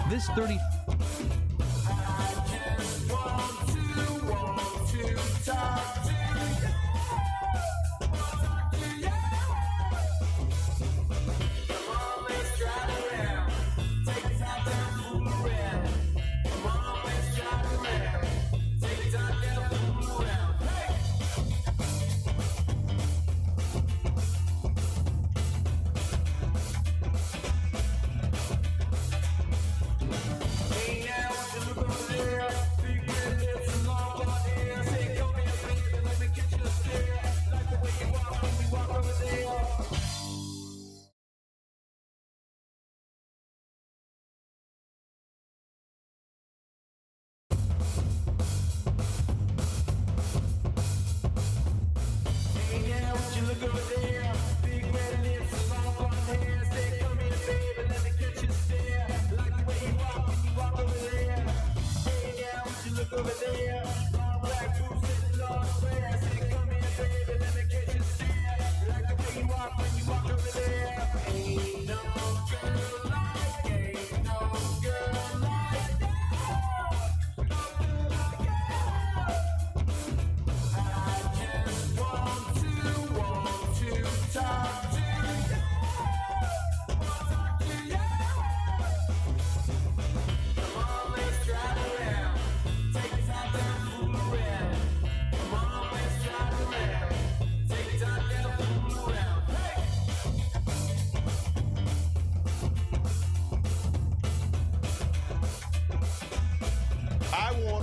This 30.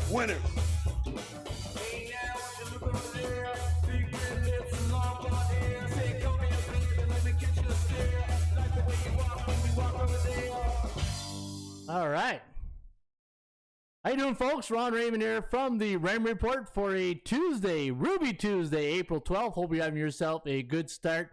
Winners. All right. How you doing, folks? Ron Raymond here from the Raymond Report for a Tuesday, Ruby Tuesday, April 12th. Hope you're having yourself a good start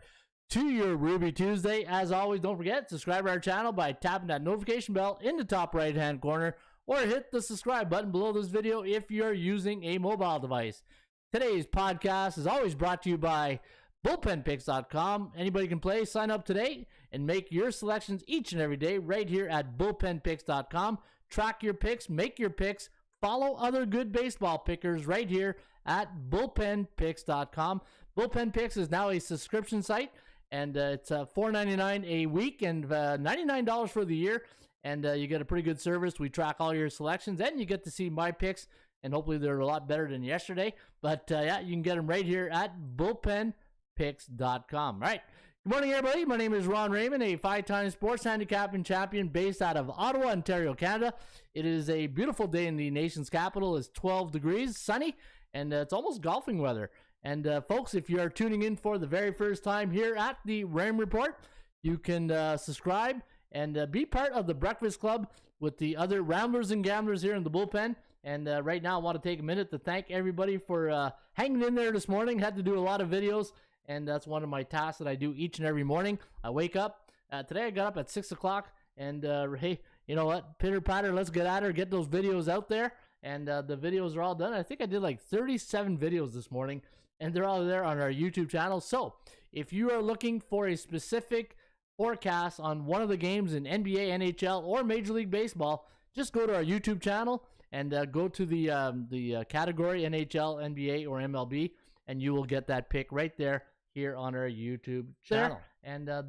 to your Ruby Tuesday. As always, don't forget, subscribe to our channel by tapping that notification bell in the top right-hand corner, or hit the subscribe button below this video if you're using a mobile device. Today's podcast is always brought to you by bullpenpicks.com. Anybody can play. Sign up today and make your selections each and every day right here at bullpenpicks.com. Track your picks, make your picks, follow other good baseball pickers right here at bullpenpicks.com. Bullpen Picks is now a subscription site, and it's $4.99 a week and $99 for the year. And you get a pretty good service. We track all your selections, and you get to see my picks, and hopefully they're a lot better than yesterday. But, yeah, you can get them right here at bullpenpicks.com. All right. Good morning, everybody. My name is Ron Raymond, a five-time sports handicapping champion based out of Ottawa, Ontario, Canada. It is a beautiful day in the nation's capital. It's 12 degrees, sunny, and it's almost golfing weather. And, folks, if you are tuning in for the very first time here at the Raymond Report, you can subscribe and be part of the Breakfast Club with the other Ramblers and Gamblers here in the bullpen. And right now, I want to take a minute to thank everybody for hanging in there this morning. Had to do a lot of videos, and that's one of my tasks that I do each and every morning. I wake up. Today, I got up at 6 o'clock, and hey, you know what? Pitter-patter, let's get at her, get those videos out there. And the videos are all done. I think I did like 37 videos this morning, and they're all there on our YouTube channel. So if you are looking for a specific forecast on one of the games in NBA, NHL, or Major League Baseball, just go to our YouTube channel and go to the category NHL, NBA, or MLB, and you will get that pick right there here on our YouTube channel. And all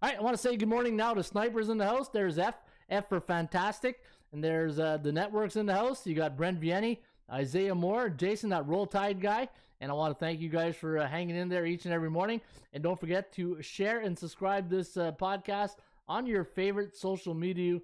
right, I want to say good morning now to Snipers in the house. There's F for Fantastic, and there's the networks in the house. You got Brent Vianney, Isaiah Moore, Jason, that Roll Tide guy. And I want to thank you guys for hanging in there each and every morning. And don't forget to share and subscribe this podcast on your favorite social media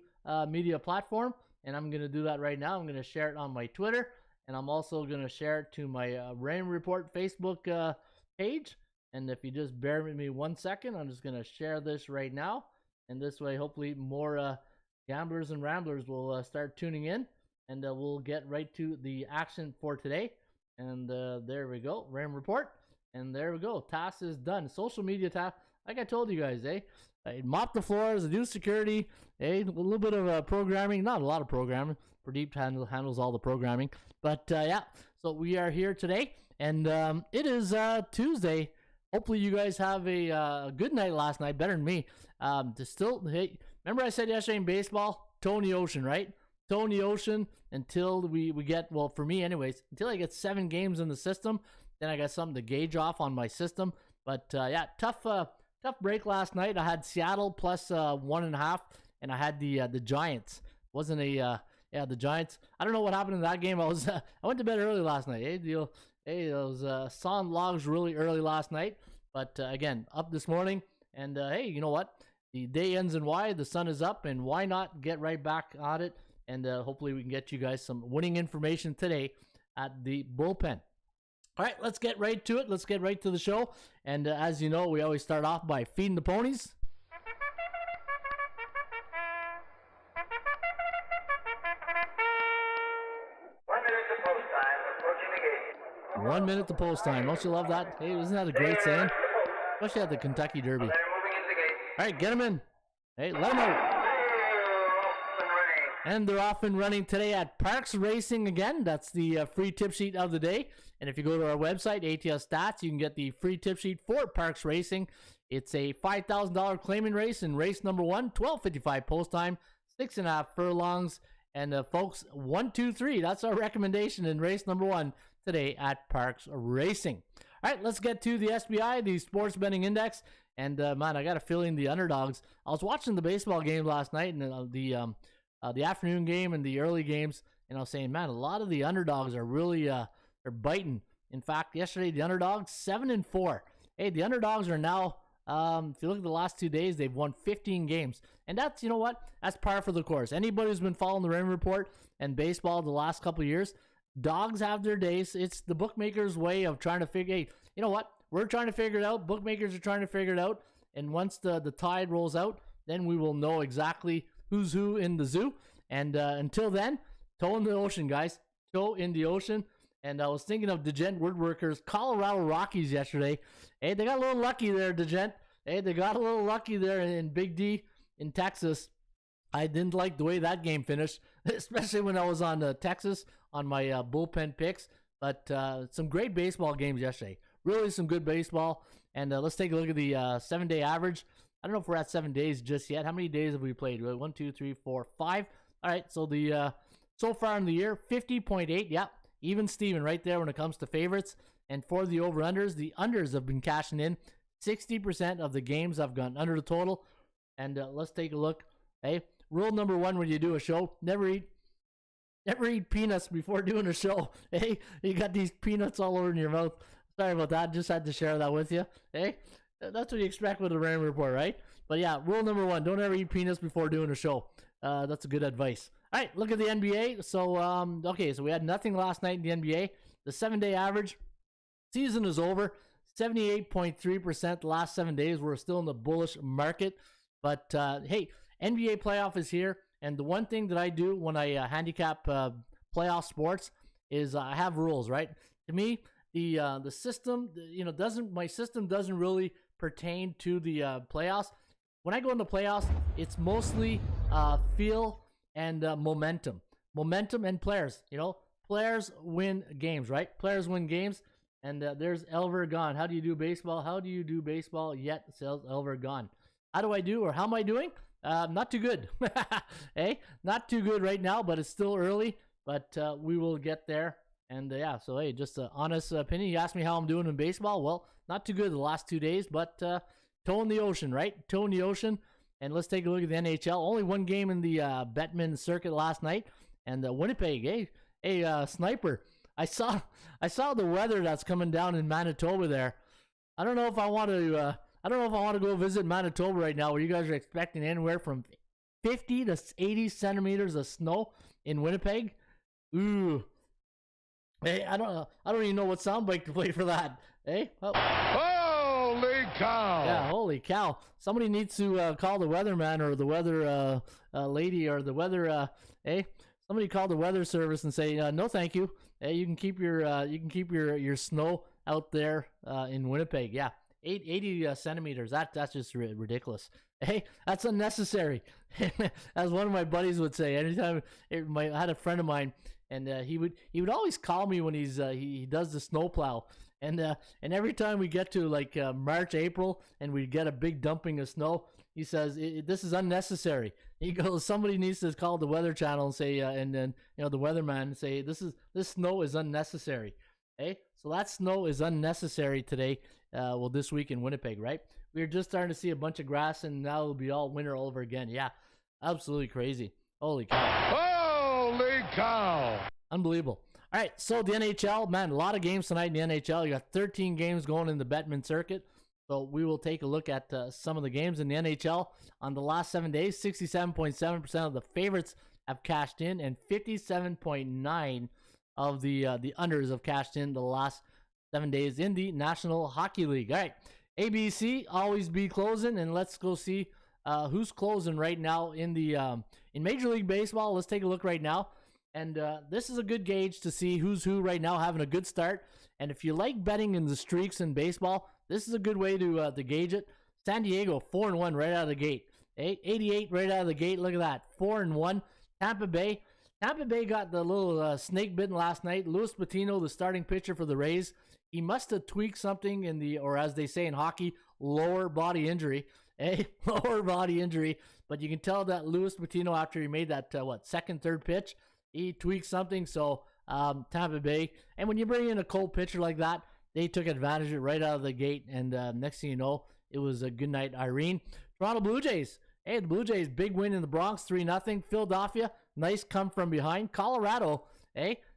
platform. And I'm going to do that right now. I'm going to share it on my Twitter. And I'm also going to share it to my Raymond Report Facebook page. And if you just bear with me 1 second, I'm just going to share this right now. And this way, hopefully, more gamblers and ramblers will start tuning in. And we'll get right to the action for today. And there we go, Raymond Report. And there we go, task is done. Social media task. like I told you guys, I mop the floors, I do security, a little bit of programming, not a lot of programming. Pradeep handles all the programming. But yeah, so we are here today, and it is Tuesday. Hopefully you guys have a good night last night, better than me. Hey, remember I said yesterday in baseball, toe in the ocean, right? Toe in the ocean until we get, well, for me anyways, until I get 7 games in the system, then I got something to gauge off on my system. But yeah, tough break last night. I had Seattle plus 1.5, and I had the Giants. Wasn't a the Giants. I don't know what happened in that game. I went to bed early last night. I was sawing logs really early last night. But again, up this morning. And hey, you know what? The day ends in Y. The sun is up, and why not get right back on it? And hopefully we can get you guys some winning information today at the bullpen. All right, let's get right to it. Let's get right to the show. And as you know, we always start off by feeding the ponies. 1 minute to post time. Don't you love that? Hey, isn't that a great saying? Especially at the Kentucky Derby. All right, get them in. Hey, let them out. And they're off and running today at Parks Racing again. That's the free tip sheet of the day. And if you go to our website, ATS Stats, you can get the free tip sheet for Parks Racing. It's a $5,000 claiming race in race number 1, 12:55 post time, 6.5 furlongs. And folks, 1, 2, 3. That's our recommendation in race number 1 today at Parks Racing. All right, let's get to the SBI, the Sports Betting Index. And man, I got a feeling the underdogs. I was watching the baseball game last night, and the afternoon game and the early games, and I was saying, man, a lot of the underdogs are really they're biting. In fact, yesterday the underdogs 7-4. Hey, the underdogs are now. If you look at the last 2 days, they've won 15 games, and that's, you know what, that's par for the course. Anybody who's been following the Raymond Report and baseball the last couple of years, dogs have their days. It's the bookmakers' way of trying to figure. Hey, you know what? We're trying to figure it out. Bookmakers are trying to figure it out, and once the tide rolls out, then we will know exactly who's who in the zoo. And until then, toe in the ocean, guys. Toe in the ocean. And I was thinking of Degent Woodworkers, Colorado Rockies yesterday. Hey, they got a little lucky there, Degent. Hey, they got a little lucky there in Big D in Texas. I didn't like the way that game finished, especially when I was on Texas on my bullpen picks. But some great baseball games yesterday. Really some good baseball. And let's take a look at the 7-day average. I don't know if we're at 7 days just yet. How many days have we played? 1, 2, 3, 4, 5. All right, so the so far in the year, 50.8. Yeah, even Steven right there when it comes to favorites. And for the over-unders, the unders have been cashing in. 60% of the games have gone under the total. And let's take a look. Hey, rule number 1 when you do a show, never eat peanuts before doing a show. Hey, you got these peanuts all over in your mouth. Sorry about that. Just had to share that with you. Hey, that's what you expect with the Raymond Report, right? But yeah, rule number 1, don't ever eat peanuts before doing a show. That's a good advice. All right, look at the NBA. So, okay, so we had nothing last night in the NBA. The 7-day average, season is over. 78.3% the last 7 days. We're still in the bullish market. But, hey, NBA playoff is here. And the one thing that I do when I handicap playoff sports is I have rules, right? To me, the system, my system doesn't really pertain to the playoffs. When I go into playoffs, it's mostly feel and momentum and players. Players win games, right? Players win games. And there's Elver Gone. How do you do baseball? How do you do baseball? Yet says Elver Gone. How do I do, or how am I doing? Not too good. Hey, not too good right now, but it's still early. But we will get there. And yeah, so hey, just an honest opinion. You asked me how I'm doing in baseball. Well, not too good the last 2 days, but toe in the ocean, right? Toe in the ocean. And let's take a look at the NHL. Only one game in the Bettman circuit last night. And Winnipeg, hey, Sniper. I saw the weather that's coming down in Manitoba there. I don't know if I want to go visit Manitoba right now, where you guys are expecting anywhere from 50 to 80 centimeters of snow in Winnipeg. Ooh. Hey, I don't even know what soundbite to play for that. Hey, Holy cow! Yeah, holy cow! Somebody needs to call the weatherman or the weather lady or the weather. Hey, somebody call the weather service and say no, thank you. Hey, you can keep your snow out there in Winnipeg. Yeah, 80 centimeters. That's just ridiculous. Hey, that's unnecessary. As one of my buddies would say, anytime I had a friend of mine, and he would always call me when he does the snowplow. And every time we get to like March, April, and we get a big dumping of snow, he says, this is unnecessary. He goes, somebody needs to call the Weather Channel and say, and then the weatherman and say, this snow is unnecessary. Okay, so that snow is unnecessary today. This week in Winnipeg, right? We were just starting to see a bunch of grass, and now it'll be all winter all over again. Yeah, absolutely crazy. Holy cow! Holy cow! Unbelievable. All right, so the NHL, man, a lot of games tonight in the NHL. You got 13 games going in the Bettman circuit. So we will take a look at some of the games in the NHL on the last 7 days. 67.7% of the favorites have cashed in, and 57.9% of the unders have cashed in the last 7 days in the National Hockey League. All right, ABC always be closing, and let's go see who's closing right now in the in Major League Baseball. Let's take a look right now. And this is a good gauge to see who's who right now, having a good start. And if you like betting in the streaks in baseball, this is a good way to gauge it. San Diego, 4-1 right out of the gate. 88 right out of the gate. Look at that, 4-1. Tampa Bay got the little snake bitten last night. Luis Patino, the starting pitcher for the Rays, he must have tweaked something in the, or as they say in hockey, lower body injury. Lower body injury. But you can tell that Luis Patino, after he made that, second, third pitch, he tweaked something. So Tampa Bay, and when you bring in a cold pitcher like that, they took advantage of it right out of the gate. And next thing you know, it was a good night, Irene. Toronto Blue Jays. Hey, the Blue Jays, big win in the Bronx, 3-0. Philadelphia, nice come from behind. Colorado,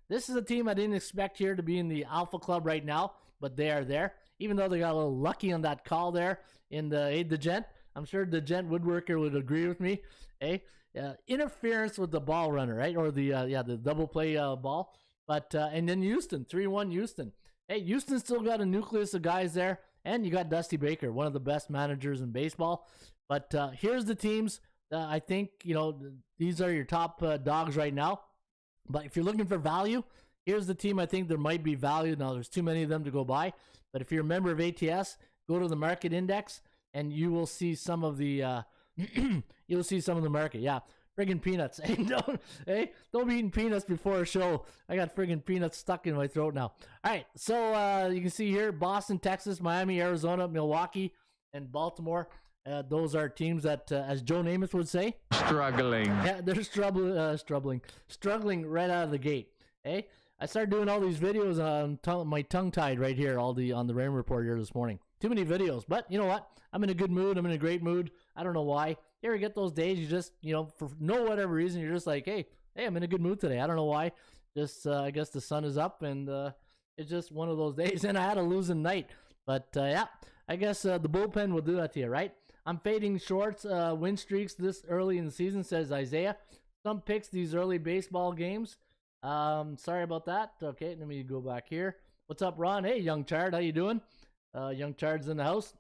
this is a team I didn't expect here to be in the Alpha Club right now, but they are there. Even though they got a little lucky on that call there in the Gent. I'm sure the Gent woodworker would agree with me. Interference with the ball runner, right? Or the double play ball. But and then Houston, 3-1 Houston. Hey, Houston still got a nucleus of guys there, and you got Dusty Baker, one of the best managers in baseball. But here's the teams. I think these are your top dogs right now. But if you're looking for value, here's the team I think there might be value. Now, there's too many of them to go by. But if you're a member of ATS, go to the market index, and you will see some of the you'll see some of the market. Yeah, friggin' peanuts. Don't be eating peanuts before a show. I got friggin' peanuts stuck in my throat now. All right, so you can see here, Boston, Texas, Miami, Arizona, Milwaukee, and Baltimore. Those are teams that, as Joe Namath would say, struggling. Yeah, they're struggling right out of the gate. I started doing all these videos on my tongue tied right here, on the Rain Report here this morning. Too many videos, but you know what? I'm in a good mood. I'm in a great mood. I don't know why. You ever get those days you just, for no whatever reason, you're just like, hey, I'm in a good mood today. I don't know why. Just, I guess the sun is up, and it's just one of those days. And I had a losing night, but yeah, I guess the bullpen will do that to you, right? I'm fading shorts, win streaks this early in the season, says Isaiah. Some picks these early baseball games. Sorry about that. Okay, let me go back here. What's up, Ron? Hey, Young Chard, how you doing? Young Chard's in the house.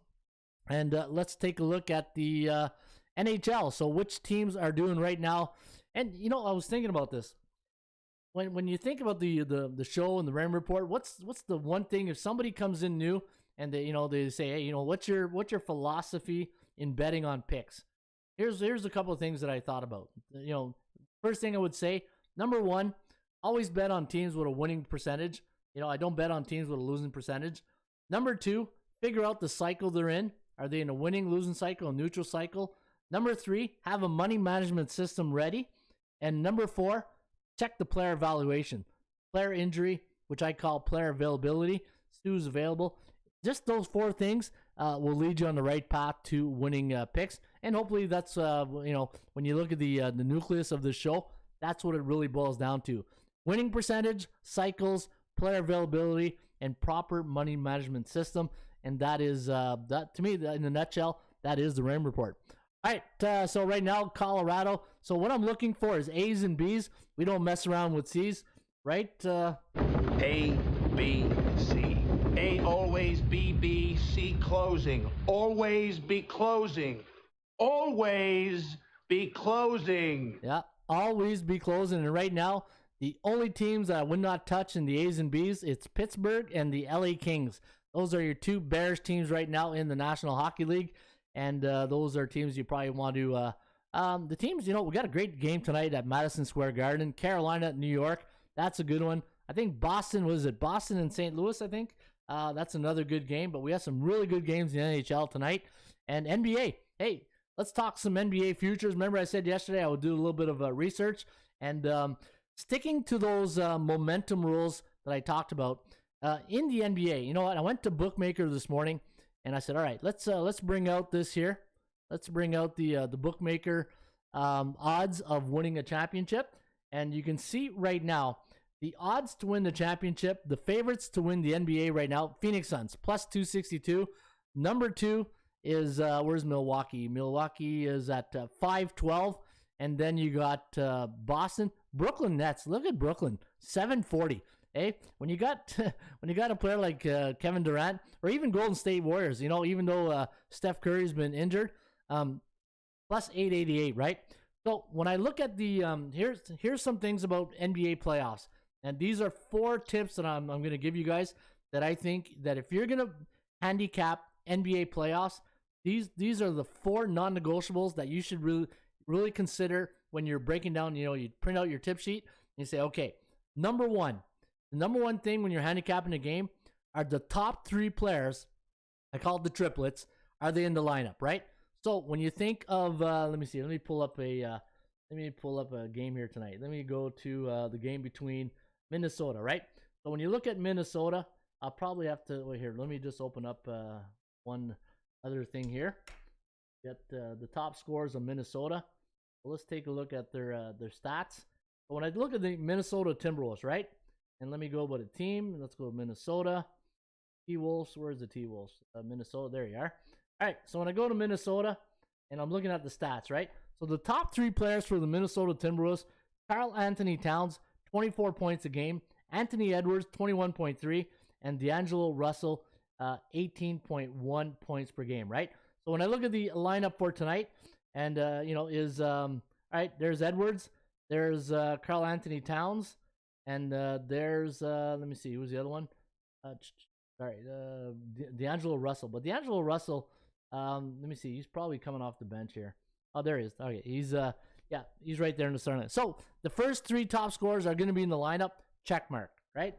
And let's take a look at the NHL. So which teams are doing right now? And, I was thinking about this. When you think about the show and the Rain Report, what's the one thing, if somebody comes in new and they say, hey, what's your philosophy in betting on picks? Here's a couple of things that I thought about. First thing I would say, number one, always bet on teams with a winning percentage. I don't bet on teams with a losing percentage. Number two, figure out the cycle they're in. Are they in a winning, losing cycle, a neutral cycle? Number three, have a money management system ready. And number four, check the player evaluation. Player injury, which I call player availability. Stu's available. Just those four things will lead you on the right path to winning picks. And hopefully that's, when you look at the nucleus of the show, that's what it really boils down to. Winning percentage, cycles, player availability, and proper money management system. And that is, that to me, in a nutshell, that is the Rain Report. All right, so right now, Colorado. So what I'm looking for is A's and B's. We don't mess around with C's, right? A, B, C. A, always, B, B, C, closing. Always be closing. Always be closing. Yeah, always be closing. And right now, the only teams that I would not touch in the A's and B's, it's Pittsburgh and the LA Kings. Those are your two Bears teams right now in the National Hockey League, and those are teams you probably want to. The teams, we got a great game tonight at Madison Square Garden. Carolina at New York, that's a good one. I think Boston and St. Louis, I think. That's another good game, but we have some really good games in the NHL tonight. And NBA, hey, let's talk some NBA futures. Remember I said yesterday I would do a little bit of research, and sticking to those momentum rules that I talked about in the NBA. You know what? I went to Bookmaker this morning, and I said, all right, let's bring out this here. Let's bring out the Bookmaker odds of winning a championship, and you can see right now the odds to win the championship. The favorites to win the NBA right now: Phoenix Suns plus 262. Number 2 is where's Milwaukee? Milwaukee is at 512, and then you got Boston, Brooklyn Nets. Look at Brooklyn, 740. Hey, when you got a player like Kevin Durant, or even Golden State Warriors, even though Steph Curry's been injured, plus 888, right? So when I look at the here's some things about NBA playoffs, and these are 4 tips that I'm going to give you guys that I think that if you're going to handicap NBA playoffs, these are the 4 non-negotiables that you should really consider when you're breaking down. You print out your tip sheet and you say, okay, number 1. The number 1 thing when you're handicapping a game are the top 3 players. I call it the triplets. Are they in the lineup, right? So when you think of, let me see. Let me pull up a game here tonight. Let me go to the game between Minnesota, right? So when you look at Minnesota, I'll probably have to wait here. Let me just open up one other thing here. Get the top scores of Minnesota. So let's take a look at their stats. But when I look at the Minnesota Timberwolves, right? And let me go by the team. Let's go Minnesota. T-Wolves. Where's the T-Wolves? Minnesota. There you are. All right. So when I go to Minnesota and I'm looking at the stats, right? So the top 3 players for the Minnesota Timberwolves: Karl Anthony Towns, 24 points a game; Anthony Edwards, 21.3; and D'Angelo Russell, 18.1 points per game, right? So when I look at the lineup for tonight, and all right, there's Edwards, there's Karl Anthony Towns, and there's let me see, who's the other one? D'Angelo Russell. But D'Angelo Russell, let me see, he's probably coming off the bench here. Oh, there he is. Okay, he's right there in the starting line. So the first 3 top scorers are going to be in the lineup. Check mark, right?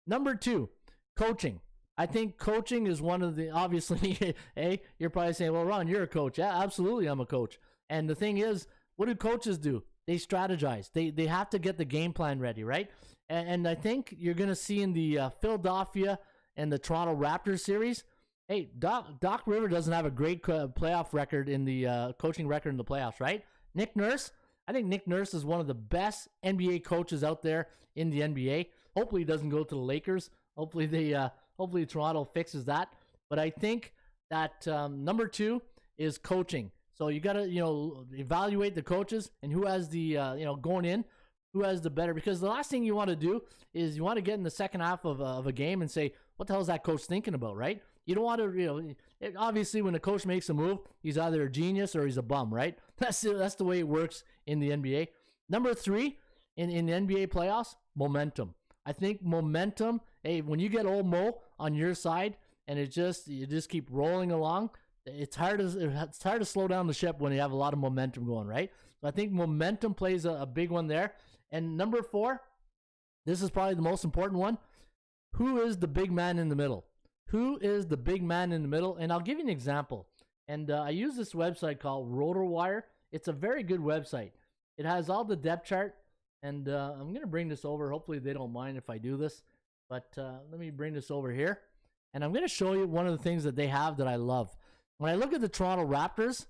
Number 2, coaching. I think coaching is one of the, obviously, hey, you're probably saying, well, Ron, you're a coach. Yeah, absolutely, I'm a coach. And the thing is, what do coaches do? They strategize. They have to get the game plan ready, right? And I think you're going to see in the Philadelphia and the Toronto Raptors series, hey, Doc Rivers doesn't have a great playoff record in the coaching record in the playoffs, right? Nick Nurse, I think Nick Nurse is one of the best NBA coaches out there in the NBA. Hopefully he doesn't go to the Lakers. Hopefully Toronto fixes that. But I think that number 2 is coaching. So you got to evaluate the coaches and who has the going in, who has the better. Because the last thing you want to do is you want to get in the second half of a game and say, what the hell is that coach thinking about, right? You don't want to, obviously when a coach makes a move, he's either a genius or he's a bum, right? That's the way it works in the NBA. Number 3 in the NBA playoffs, momentum. I think momentum. Hey, when you get old Mo on your side and you just keep rolling along, it's hard to slow down the ship when you have a lot of momentum going, right? So I think momentum plays a big one there. And number 4, this is probably the most important one. Who is the big man in the middle? Who is the big man in the middle? And I'll give you an example. And I use this website called RotoWire. It's a very good website. It has all the depth chart. And I'm going to bring this over. Hopefully they don't mind if I do this. But let me bring this over here. And I'm going to show you one of the things that they have that I love. When I look at the Toronto Raptors,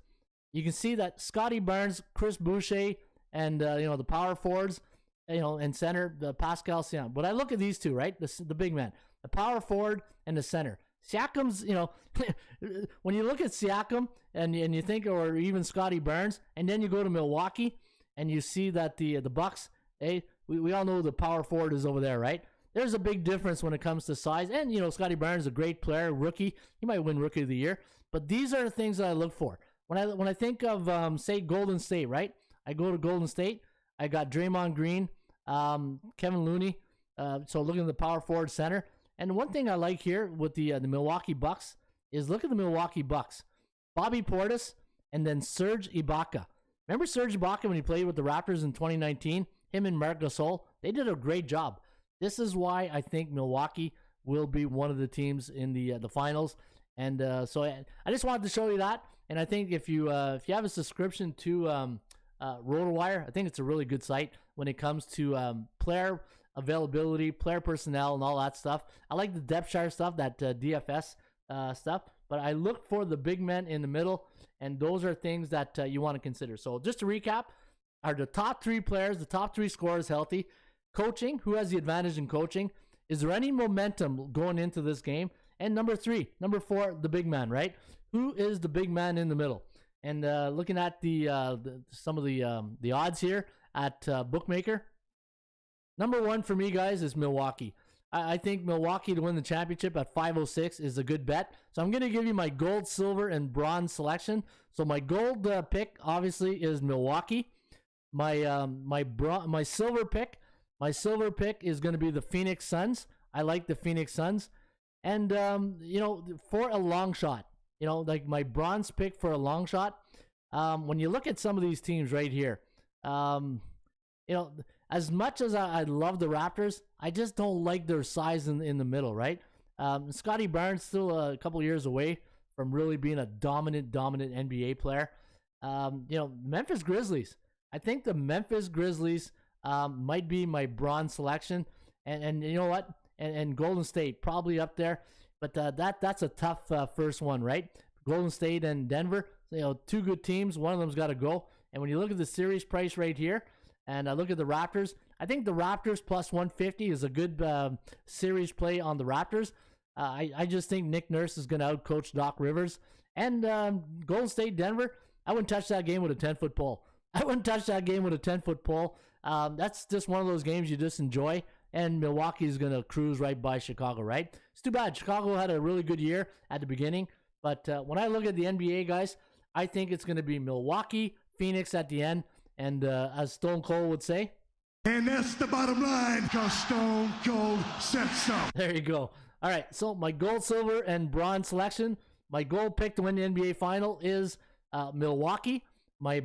you can see that Scotty Barnes, Chris Boucher, and the power forwards, and center, the Pascal Siakam. But I look at these 2, right? The big man, the power forward and the center. Siakam's, when you look at Siakam and you think, or even Scotty Barnes, and then you go to Milwaukee and you see that the Bucks, we all know the power forward is over there, right? There's a big difference when it comes to size. And, Scotty Barnes is a great player, rookie. He might win Rookie of the Year. But these are the things that I look for. When I think of, say, Golden State, right? I go to Golden State. I got Draymond Green, Kevin Looney. So looking at the power forward center. And one thing I like here with the Milwaukee Bucks is look at the Milwaukee Bucks. Bobby Portis and then Serge Ibaka. Remember Serge Ibaka when he played with the Raptors in 2019? Him and Marc Gasol, they did a great job. This is why I think Milwaukee will be one of the teams in the finals. And so I just wanted to show you that. And I think if you have a subscription to RotoWire, I think it's a really good site when it comes to player availability, player personnel, and all that stuff. I like the depth chart stuff, that DFS stuff. But I look for the big men in the middle, and those are things that you want to consider. So just to recap, are the top 3 players, the top 3 scorers healthy? Coaching, who has the advantage in coaching? Is there any momentum going into this game? And number 4, the big man, right? Who is the big man in the middle? And looking at some of the odds here at Bookmaker, number 1 for me, guys, is Milwaukee. I think Milwaukee to win the championship at 506 is a good bet. So I'm going to give you my gold, silver, and bronze selection. So my gold pick obviously is Milwaukee. My silver pick is going to be the Phoenix Suns. I like the Phoenix Suns. And for a long shot, like my bronze pick for a long shot, when you look at some of these teams right here, as much as I love the Raptors, I just don't like their size in the middle, right? Scotty Barnes still a couple years away from really being a dominant NBA player. Memphis Grizzlies. I think the Memphis Grizzlies might be my bronze selection, and you know what? And Golden State probably up there, but that's a tough first one, right? Golden State and Denver, 2 good teams. One of them's got to go. And when you look at the series price right here, and I look at the Raptors, I think the Raptors plus 150 is a good series play on the Raptors. I just think Nick Nurse is going to outcoach Doc Rivers. And Golden State, Denver, I wouldn't touch that game with a 10-foot pole. That's just one of those games you just enjoy. And Milwaukee is going to cruise right by Chicago, right? It's too bad. Chicago had a really good year at the beginning. But when I look at the NBA, guys, I think it's going to be Milwaukee, Phoenix at the end. And as Stone Cold would say. And that's the bottom line, because Stone Cold said so. There you go. All right, so my gold, silver, and bronze selection. My gold pick to win the NBA final is Milwaukee. My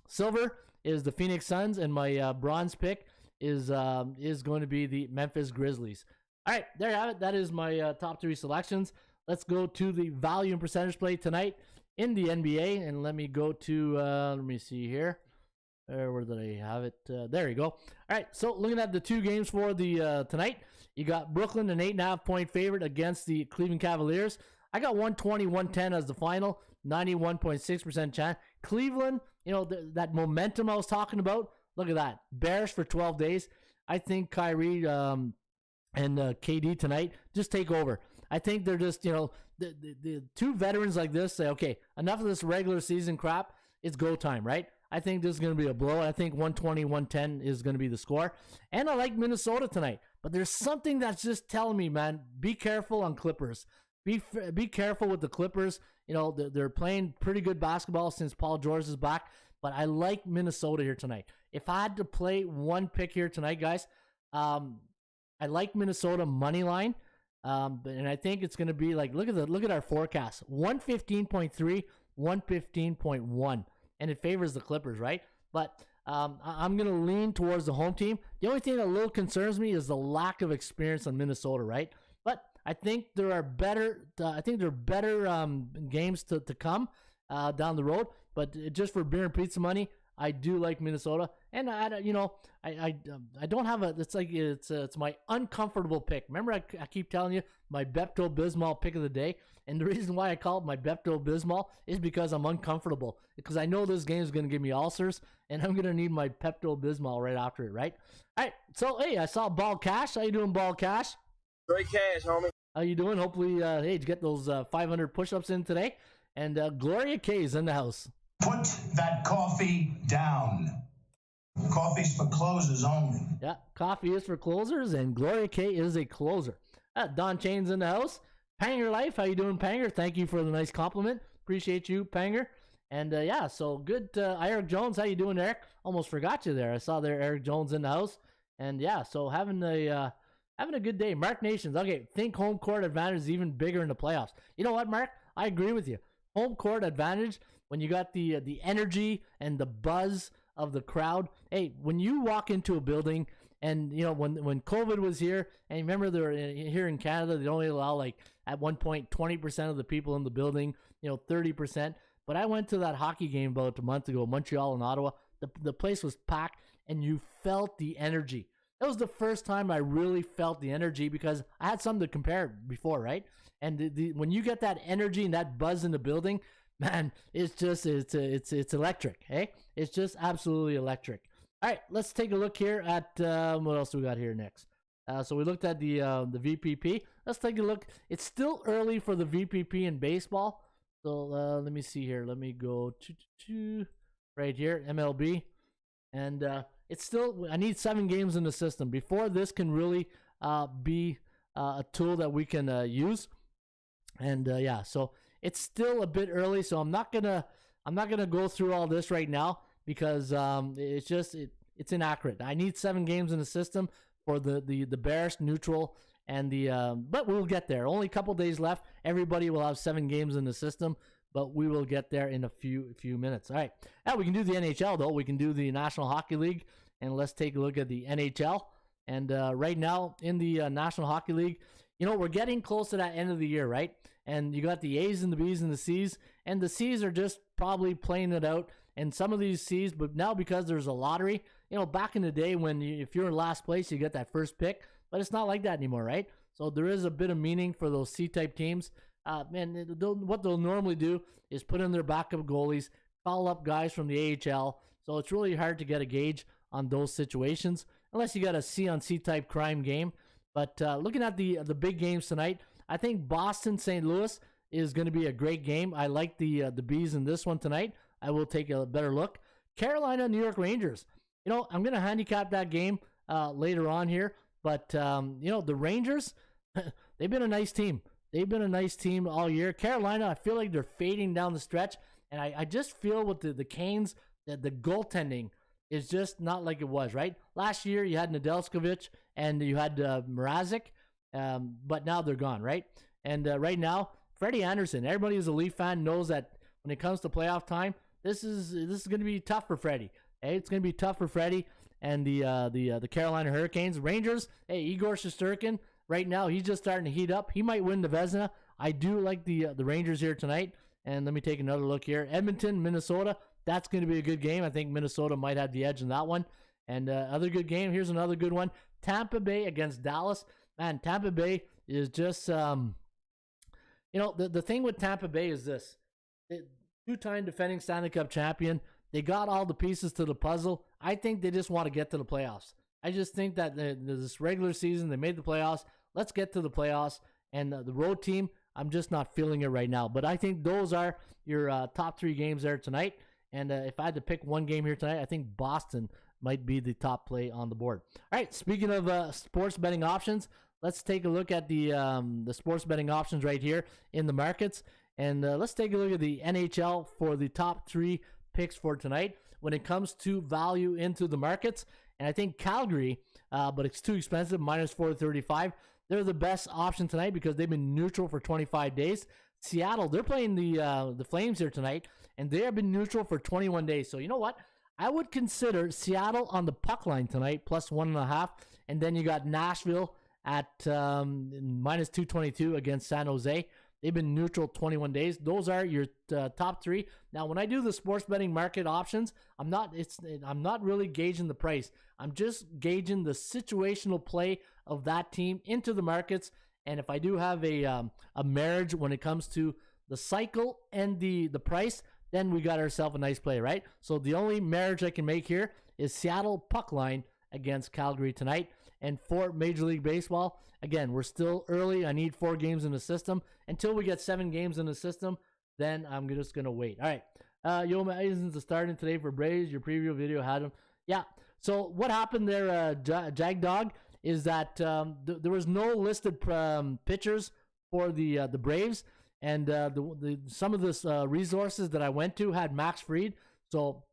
silver is the Phoenix Suns. And my bronze pick is going to be the Memphis Grizzlies. All right, there you have it. That is my top 3 selections. Let's go to the value and percentage play tonight in the NBA, and let me go to let me see here. Where did I have it? There you go. All right, so looking at the 2 games for the tonight, you got Brooklyn, an 8.5 point favorite against the Cleveland Cavaliers. I got 120-110 as the final, 91.6% chance. Cleveland, that momentum I was talking about. Look at that, bearish for 12 days. I think Kyrie and KD tonight just take over. I think they're just, the 2 veterans like this say, okay, enough of this regular season crap. It's go time, right? I think this is going to be a blow. I think 120-110 is going to be the score. And I like Minnesota tonight. But there's something that's just telling me, man, be careful on Clippers. Be careful with the Clippers. They're playing pretty good basketball since Paul George is back. But I like Minnesota here tonight. If I had to play one pick here tonight, guys, I like Minnesota money line. And I think it's going to be like, look at our forecast, 115.3, 115.1, and it favors the Clippers, right? But I'm going to lean towards the home team. The only thing that a little concerns me is the lack of experience on Minnesota, right? But I think there are better. Games to come down the road. But just for beer and pizza money, I do like Minnesota, and I don't have a. It's like it's my uncomfortable pick. Remember, I keep telling you my Pepto-Bismol pick of the day, and the reason why I call it my Pepto-Bismol is because I'm uncomfortable, because I know this game is going to give me ulcers, and I'm going to need my Pepto-Bismol right after it, right? All right, so hey, I saw Ball Cash. How you doing, Ball Cash? Great cash, homie. How you doing? Hopefully, hey, did you get those 500 push-ups in today? And Gloria K is in the house. Put that coffee down. Coffee's for closers only. Yeah, coffee is for closers, and Gloria K is a closer. Don Chain's in the house. Panger Life, how you doing, Panger? Thank you for the nice compliment. Appreciate you, Panger. And yeah, so good. Eric Jones, how you doing, Eric? Almost forgot you there. I saw there Eric Jones in the house. And yeah, so having having a good day. Mark Nations, okay, think home court advantage is even bigger in the playoffs. You know what, Mark? I agree with you. Home court advantage, when you got the energy and the buzz of the crowd. Hey, when you walk into a building, and you know when COVID was here, and remember they were here in Canada, they only allow like at one point 20% of the people in the building, 30%. But I went to that hockey game about a month ago, Montreal and Ottawa. The place was packed, and you felt the energy. That was the first time I really felt the energy because I had something to compare before, right? And when you get that energy and that buzz in the building, man, it's electric, hey? It's just absolutely electric. All right, let's take a look here at what else do we got here next. So we looked at the VPP. Let's take a look. It's still early for the VPP in baseball. So let me see here. Let me go to right here, MLB. And it's still, I need 7 games in the system before this can really be a tool that we can use. And yeah, so it's still a bit early. So I'm not gonna go through all this right now because it's inaccurate. I need 7 games in the system for the Bears neutral and but we'll get there. Only a couple days left. Everybody will have 7 games in the system, but we will get there in a few minutes. All right. Now we can do the NHL though. We can do the National Hockey League, and let's take a look at the NHL. And right now in the National Hockey League, we're getting close to that end of the year, right? And you got the A's and the B's and the C's, and the C's are just probably playing it out. And some of these C's, but now because there's a lottery, back in the day when if you're in last place, you get that first pick, but it's not like that anymore, right? So there is a bit of meaning for those C-type teams. And what they'll normally do is put in their backup goalies, call up guys from the AHL. So it's really hard to get a gauge on those situations unless you got a C-on-C type crime game. But looking at the big games tonight, I think Boston-St. Louis is going to be a great game. I like the Bees in this one tonight. I will take a better look. Carolina-New York Rangers. I'm going to handicap that game later on here. But, the Rangers, they've been a nice team. They've been a nice team all year. Carolina, I feel like they're fading down the stretch. And I just feel with the Canes that the goaltending is just not like it was, right? Last year, you had Nedeljkovic and you had Mrazek, but now they're gone, right? And right now, Freddie Anderson, everybody who's a Leaf fan knows that when it comes to playoff time, this is going to be tough for Freddie. Hey, it's going to be tough for Freddie and the Carolina Hurricanes. Rangers, hey, Igor Shesterkin, right now, he's just starting to heat up. He might win the Vezina. I do like the Rangers here tonight. And let me take another look here. Edmonton, Minnesota. That's going to be a good game. I think Minnesota might have the edge in that one. And other good game. Here's another good one. Tampa Bay against Dallas. Man, Tampa Bay is just, the thing with Tampa Bay is this. 2-time defending Stanley Cup champion. They got all the pieces to the puzzle. I think they just want to get to the playoffs. I just think that this regular season, they made the playoffs. Let's get to the playoffs. And the road team, I'm just not feeling it right now. But I think those are your top 3 games there tonight. And if I had to pick one game here tonight, I think Boston might be the top play on the board. All right, speaking of sports betting options, let's take a look at the sports betting options right here in the markets. And let's take a look at the NHL for the top 3 picks for tonight when it comes to value into the markets. And I think Calgary, but it's too expensive, minus 435. They're the best option tonight because they've been neutral for 25 days. Seattle, they're playing the Flames here tonight, and they have been neutral for 21 days. So you know what? I would consider Seattle on the puck line tonight, plus 1.5. And then you got Nashville at minus 222 against San Jose. They've been neutral 21 days. Those are your top 3. Now, when I do the sports betting market options, I'm not really gauging the price. I'm just gauging the situational play of that team into the markets. And if I do have a marriage when it comes to the cycle and the price, then we got ourselves a nice play, right? So the only marriage I can make here is Seattle puck line against Calgary tonight. And for Major League Baseball, again, we're still early. I need 4 games in the system. Until we get 7 games in the system, then I'm just going to wait. All right. Yoma Eisen's starting today for Braves. Your preview video had him. Yeah. So what happened there, Jag Dog, is that there was no listed pitchers for the Braves. And some of the resources that I went to had Max Fried. So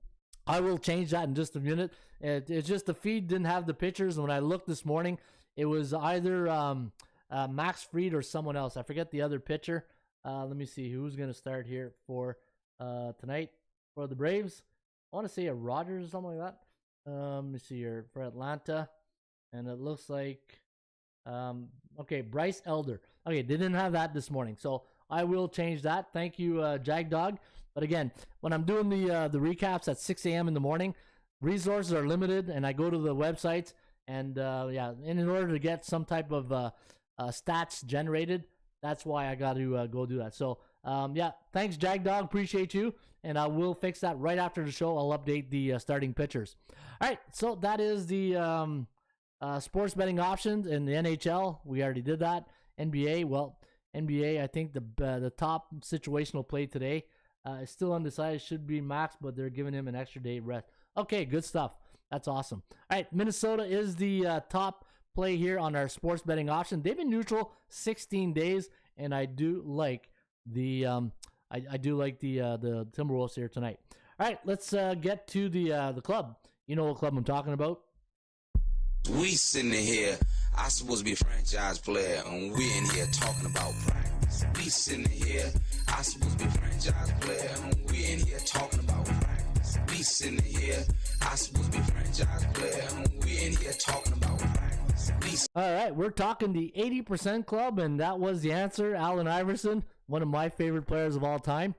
I will change that in just a minute. It's just the feed didn't have the pitchers. And when I looked this morning, It was either Max Fried or someone else. I forget the other pitcher. Let me see who's going to start here for tonight for the Braves. I want to say a Rogers or something like that. Let me see here for Atlanta. And it looks like, okay, Bryce Elder. Okay, they didn't have that this morning. So I will change that. Thank you, JagDog. But again, when I'm doing the recaps at 6 a.m. in the morning, resources are limited, and I go to the websites. And in order to get some type of stats generated, that's why I got to go do that. So, thanks, JagDog. Appreciate you. And I will fix that right after the show. I'll update the starting pitchers. All right, so that is the sports betting options in the NHL. We already did that. NBA, well, NBA, I think the top situational play today is still undecided. Should be Max, but they're giving him an extra day rest. Okay, good stuff. That's awesome. All right, Minnesota is the top play here on our sports betting option. They've been neutral 16 days, and I do like the the Timberwolves here tonight. All right, let's get to the club. You know what club I'm talking about? We sitting here, I supposed to be a franchise player, and we in here talking about practice. We sitting here, I supposed to be a franchise player, and we in here talking about practice. We sitting here, I supposed to be a franchise player, and we in here talking about practice. All right, we're talking the 80% club, and that was the answer. Allen Iverson, one of my favorite players of all time.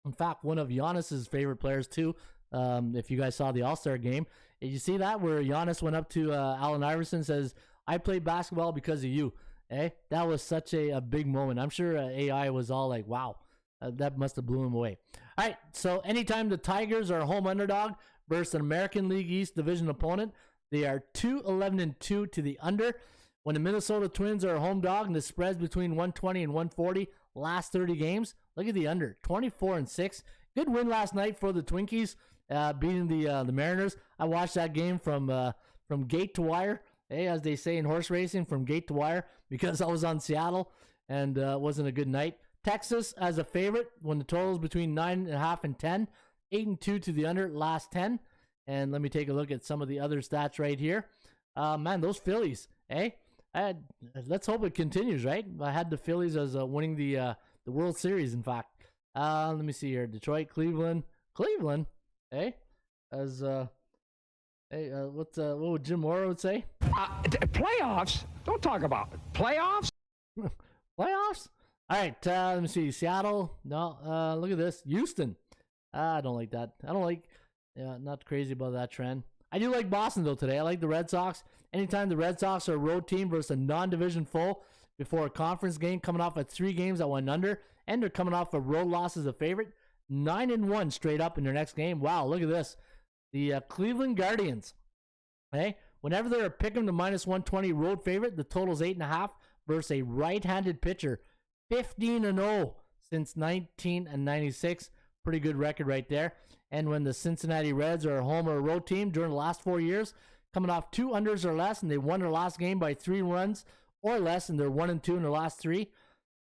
In fact, one of Giannis's favorite players too. If you guys saw the All-Star game, did you see that where Giannis went up to Allen Iverson and says, "I played basketball because of you." That was such a big moment. I'm sure AI was all like, "Wow, that must have blew him away." All right, so anytime the Tigers are a home underdog versus an American League East division opponent, they are 2-11-2 to the under. When the Minnesota Twins are a home dog and the spread's between 120 and 140 last 30 games, look at the under, 24-6. Good win last night for the Twinkies, beating the Mariners. I watched that game from gate to wire, as they say in horse racing, from gate to wire, because I was on Seattle, and it wasn't a good night. Texas as a favorite when the total's between 9.5 and 10, 8-2 to the under last 10. And let me take a look at some of the other stats right here. Man, those Phillies, let's hope it continues, right? I had the Phillies as winning the World Series, in fact. Let me see here. Detroit, Cleveland, as what would Jim Mora would say? Playoffs? Don't talk about it. Playoffs? Playoffs? All right, let me see. Seattle, no. Look at this. Houston. I don't like that. Not crazy about that trend. I do like Boston, though, today. I like the Red Sox. Anytime the Red Sox are a road team versus a non-division foe before a conference game, coming off at 3 games that went under, and they're coming off a road loss as a favorite, 9-1 straight up in their next game. Wow, look at this. The Cleveland Guardians. Whenever they're a pick 'em to -120 road favorite, the total's 8.5 versus a right-handed pitcher. 15-0 since 1996. Pretty good record right there. And when the Cincinnati Reds are a home or a road team during the last 4 years, coming off 2 unders or less, and they won their last game by 3 runs or less, and they're 1-2 in their last 3,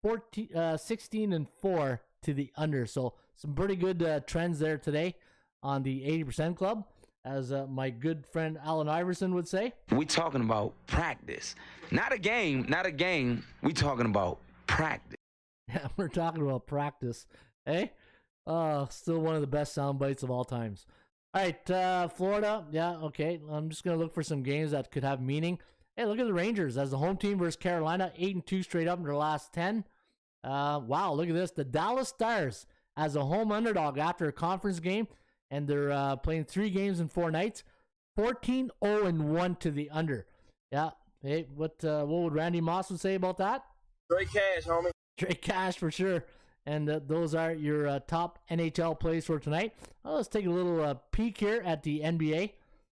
16-4 to the under. So some pretty good trends there today on the 80% club, as my good friend Allen Iverson would say. We talking about practice, not a game. We talking about practice. Yeah, we're talking about practice. Still one of the best sound bites of all times. All right, Florida. Yeah, okay. I'm just going to look for some games that could have meaning. Hey, look at the Rangers as the home team versus Carolina. 8-2 straight up in their last 10. Wow, look at this. The Dallas Stars as a home underdog after a conference game, and they're playing 3 games in 4 nights. 14-0-1 to the under. Yeah. Hey, what would Randy Moss would say about that? Straight cash, homie. Straight cash for sure. And those are your top NHL plays for tonight. Let's take a little peek here at the NBA.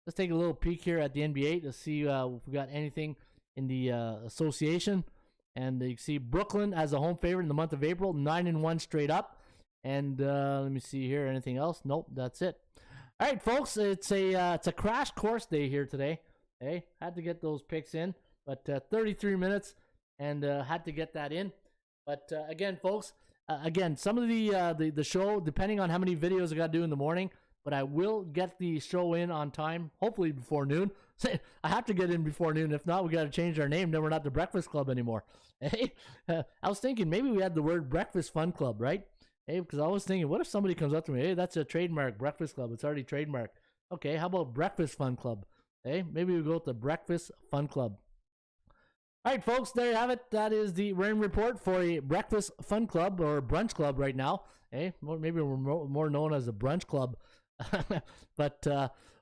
To see if we got anything in the association. And you can see Brooklyn as a home favorite in the month of April, 9-1 straight up. And let me see here. Anything else? Nope, that's it. All right, folks. It's a crash course day here today. Hey, had to get those picks in, but 33 minutes, and had to get that in. But again, folks. Some of the show, depending on how many videos I got to do in the morning, but I will get the show in on time, hopefully before noon. I have to get in before noon. If not, we got to change our name. Then we're not the Breakfast Club anymore. Hey, I was thinking maybe we had the word Breakfast Fun Club, right? Hey, because I was thinking, what if somebody comes up to me? Hey, that's a trademark, Breakfast Club. It's already trademarked. Okay, how about Breakfast Fun Club? Hey, maybe we go with the Breakfast Fun Club. All right, folks, there you have it. That is the Rain Report for a Breakfast Fun Club or Brunch Club right now. Hey, maybe we're more known as a Brunch Club. But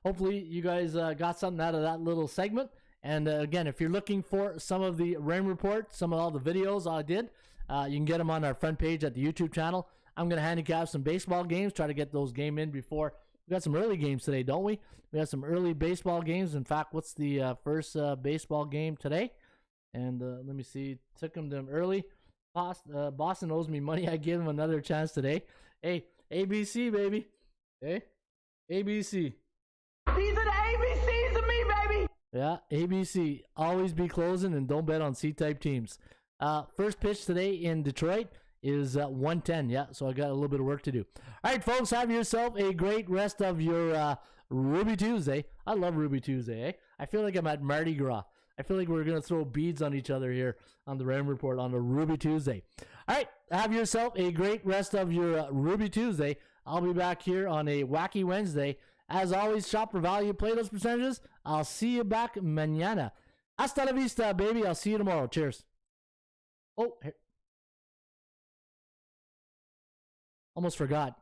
hopefully you guys got something out of that little segment. And again, if you're looking for some of the Rain Report, some of all the videos I did, you can get them on our front page at the YouTube channel. I'm going to handicap some baseball games, try to get those game in before. We got some early games today, don't we? We got some early baseball games. In fact, what's the first baseball game today? And let me see. Took them early. Boston owes me money. I gave them another chance today. Hey, ABC, baby. Hey, ABC. These are the ABCs of me, baby. Yeah, ABC. Always be closing and don't bet on C-type teams. First pitch today in Detroit is 1:10. Yeah, so I got a little bit of work to do. All right, folks, have yourself a great rest of your Ruby Tuesday. I love Ruby Tuesday, eh? I feel like I'm at Mardi Gras. I feel like we're going to throw beads on each other here on the Ram Report on a Ruby Tuesday. All right, have yourself a great rest of your Ruby Tuesday. I'll be back here on a Wacky Wednesday. As always, shop for value, play those percentages. I'll see you back mañana. Hasta la vista, baby. I'll see you tomorrow. Cheers. Oh, almost forgot.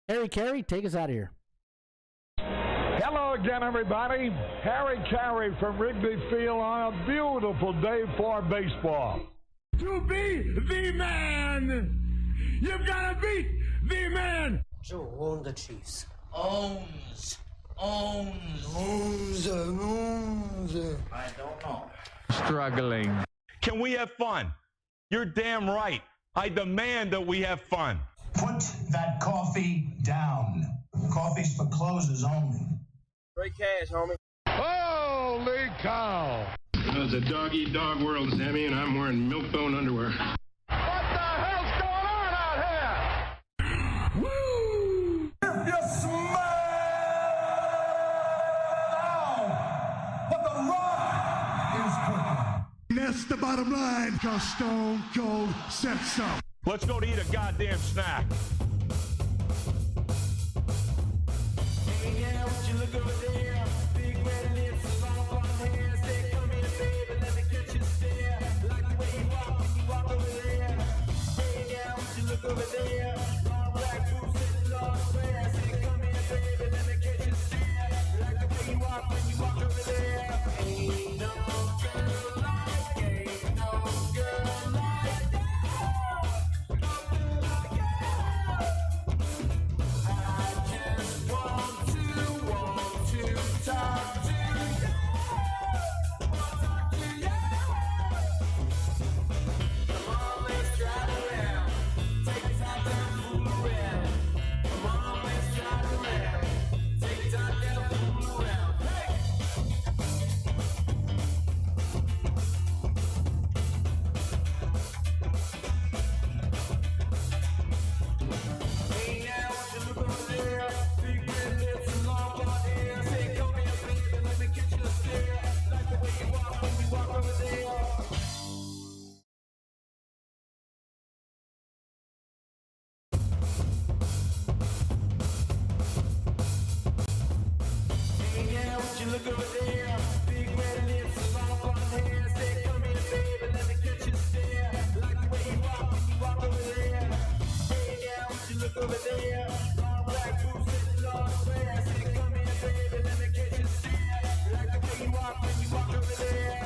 Harry Carey, take us out of here. Hello again, everybody. Harry Carey from Wrigley Field on a beautiful day for baseball. To be the man, you've got to beat the man. Joe owned the Chiefs. Owns. I don't know. Struggling. Can we have fun? You're damn right. I demand that we have fun. Put that coffee down. Coffee's for closers only. Great cash, homie. Holy cow. It's a dog-eat-dog world, Sammy, and I'm wearing milk-bone underwear. What the hell's going on out here? Woo! If you smell what the Rock is cooking. That's the bottom line, because Stone Cold said so. Let's go to eat a goddamn snack. Over there, long black boots and long hair. Say, come here, baby, let me catch you stare. Like the way you walk when you walk over there.